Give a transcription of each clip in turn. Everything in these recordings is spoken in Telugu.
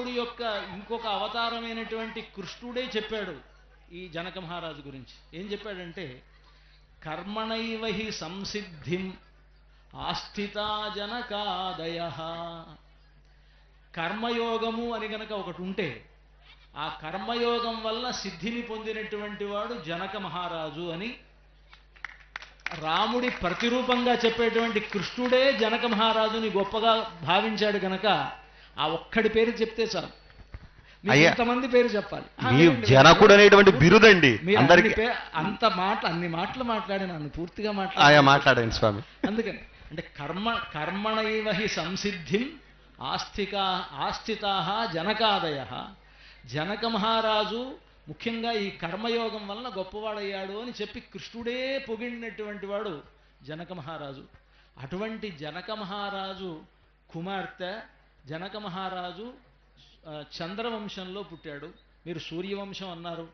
రాముడి యొక్క ఇంకొక అవతారమైనటువంటి కృష్ణుడే చెప్పాడు ఈ జనక మహారాజు గురించి. ఏం చెప్పాడంటే, కర్మణైవ హి సంసిద్ధిం ఆస్థితా జనకాదయః. కర్మయోగము అని గనక ఒకటి ఉంటే, ఆ కర్మయోగం వల్ల సిద్ధిని పొందినటువంటి వాడు జనక మహారాజు అని రాముడి ప్రతిరూపంగా చెప్పేటువంటి కృష్ణుడే జనక మహారాజుని గొప్పగా భావించాడు గనక ఆ ఒక్కడి పేరు చెప్తే చాలు. కొంతమంది పేరు చెప్పాలి. జనకుడు అనేటువంటి బిరుదండి అందరికీ. అన్ని మాటలు మాట్లాడి నన్ను పూర్తిగా మాట్లాడండి స్వామి. అందుకని అంటే కర్మణైవ హి సంసిద్ధిం ఆస్థితా జనకాదయః. జనక మహారాజు ముఖ్యంగా ఈ కర్మయోగం వలన గొప్పవాడయ్యాడు అని చెప్పి కృష్ణుడే పొగిడినటువంటి వాడు జనక మహారాజు. అటువంటి జనక మహారాజు కుమార్తె జనక మహారాజు చంద్రవంశంలో పుట్టాడు. మీరు సూర్యవంశం అన్నారు.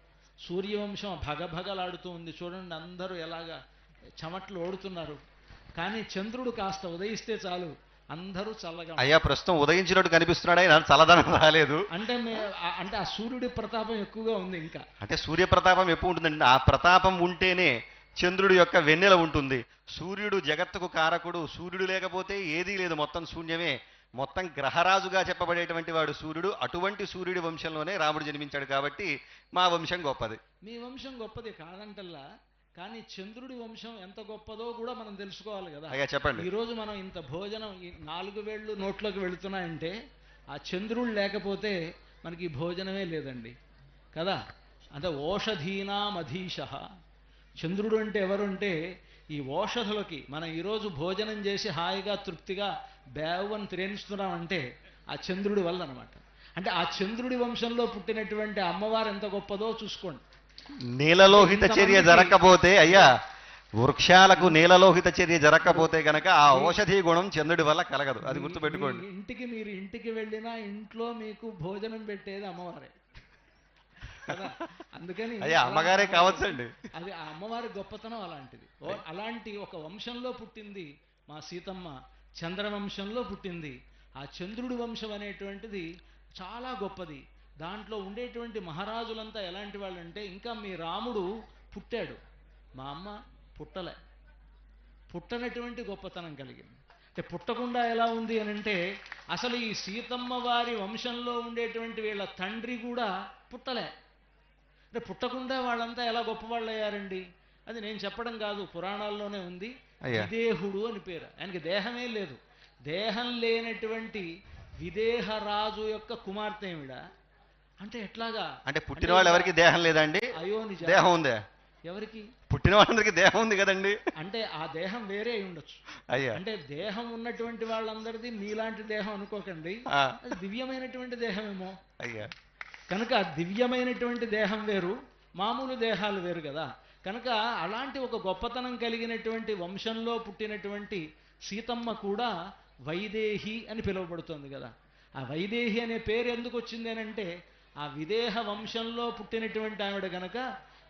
సూర్యవంశం భగభగలాడుతూ ఉంది చూడండి, అందరూ ఎలాగా చెమట్లు ఓడుతున్నారు. కానీ చంద్రుడు కాస్త ఉదయిస్తే చాలు అందరూ చల్లగా. అయ్యా ప్రస్తుతం ఉదయించినట్టు కనిపిస్తున్నాడా? చల్లదనం రాలేదు అంటే ఆ సూర్యుడి ప్రతాపం ఎక్కువగా ఉంది. ఇంకా అంటే సూర్య ప్రతాపం ఎప్పుడు ఉంటుందండి? ఆ ప్రతాపం ఉంటేనే చంద్రుడి యొక్క వెన్నెల ఉంటుంది. సూర్యుడు జగత్తుకు కారకుడు. సూర్యుడు లేకపోతే ఏదీ లేదు, మొత్తం శూన్యమే. మొత్తం గ్రహరాజుగా చెప్పబడేటువంటి వాడు సూర్యుడు. అటువంటి సూర్యుడి వంశంలోనే రాముడు జన్మించాడు. కాబట్టి మా వంశం గొప్పది. మీ వంశం గొప్పది కాదంటల్లా, కానీ చంద్రుడి వంశం ఎంత గొప్పదో కూడా మనం తెలుసుకోవాలి కదా. అయ్యా చెప్పండి. ఈరోజు మనం ఇంత భోజనం 4 వేళ్ళు నోట్లోకి వెళుతున్నాయంటే ఆ చంద్రుడు లేకపోతే మనకి భోజనమే లేదండి కదా. అంటే ఓషధీనామధీశ. చంద్రుడు అంటే ఎవరుంటే ఈ ఓషధులకి మనం ఈరోజు భోజనం చేసి హాయిగా తృప్తిగా బేవని త్రేణిస్తున్నామంటే ఆ చంద్రుడి వల్ల అనమాట. అంటే ఆ చంద్రుడి వంశంలో పుట్టినటువంటి అమ్మవారు ఎంత గొప్పదో చూసుకోండి. నీలలోహిత చర్య జరగకపోతే అయ్యా, వృక్షాలకు నీలలోహిత చర్య జరగకపోతే గనక ఆ ఔషధీ గుణం చంద్రుడి వల్ల కలగదు. అది గుర్తుపెట్టుకోండి. మీరు ఇంటికి వెళ్ళినా ఇంట్లో మీకు భోజనం పెట్టేది అమ్మవారే కదా. అందుకని అయ్యా అమ్మగారే కావచ్చండి. అది ఆ అమ్మవారి గొప్పతనం అలాంటిది. అలాంటి ఒక వంశంలో పుట్టింది మా సీతమ్మ. చంద్రవంశంలో పుట్టింది. ఆ చంద్రుడి వంశం అనేటువంటిది చాలా గొప్పది. దాంట్లో ఉండేటువంటి మహారాజులంతా ఎలాంటి వాళ్ళు అంటే, ఇంకా మీ రాముడు పుట్టాడు, మా అమ్మ పుట్టనటువంటి గొప్పతనం కలిగింది. అంటే పుట్టకుండా ఎలా ఉంది అని అంటే, అసలు ఈ సీతమ్మ వారి వంశంలో ఉండేటువంటి వీళ్ళ తండ్రి కూడా పుట్టలే. అంటే పుట్టకుండా వాళ్ళంతా ఎలా గొప్పవాళ్ళు అయ్యారండి? అది నేను చెప్పడం కాదు, పురాణాల్లోనే ఉంది. విదేహుడు అని పేరు. ఆయనకి దేహమే లేదు. దేహం లేనటువంటి విదేహరాజు యొక్క కుమార్తె ఏమిడ. అంటే ఎట్లాగా? అంటే పుట్టిన వాళ్ళు ఎవరికి దేహం లేదండి? అయోనిజ. దేహం ఉందే ఎవరికి? పుట్టిన వాళ్ళందరికీ దేహం ఉంది కదండి. అంటే ఆ దేహం వేరే అయి ఉండొచ్చు. అయ్యా అంటే దేహం ఉన్నటువంటి వాళ్ళందరిది మీలాంటి దేహం అనుకోకండి. అది దివ్యమైనటువంటి దేహమేమో. అయ్యా కనుక దివ్యమైనటువంటి దేహం వేరు, మామూలు దేహాలు వేరు కదా. కనుక అలాంటి ఒక గొప్పతనం కలిగినటువంటి వంశంలో పుట్టినటువంటి సీతమ్మ కూడా వైదేహి అని పిలువబడుతుంది కదా. ఆ వైదేహి అనే పేరు ఎందుకు వచ్చింది అంటే, ఆ విదేహ వంశంలో పుట్టినటువంటి ఆవిడ గనక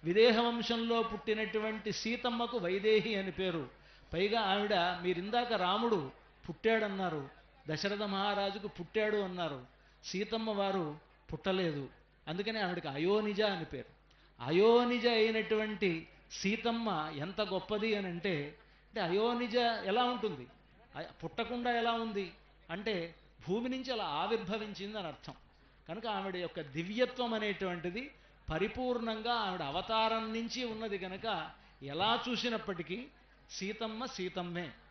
విదేహ వంశంలో పుట్టినటువంటి సీతమ్మకు వైదేహి అని పేరు. పైగా ఆవిడ, మీరిందాక రాముడు పుట్టాడన్నారు, దశరథ మహారాజుకు పుట్టాడు అన్నారు. సీతమ్మ వారు పుట్టలేదు, అందుకని ఆవిడకి అయోనిజ అని పేరు. అయోనిజ అయినటువంటి సీతమ్మ ఎంత గొప్పది అని అంటే అయోనిజ ఎలా ఉంటుంది? పుట్టకుండా ఎలా ఉంది అంటే భూమి నుంచి అలా ఆవిర్భవించింది అని అర్థం. కనుక ఆవిడ యొక్క దివ్యత్వం అనేటువంటిది పరిపూర్ణంగా ఆవిడ అవతారం నుంచి ఉన్నది కనుక ఎలా చూసినప్పటికీ సీతమ్మ సీతమ్మే.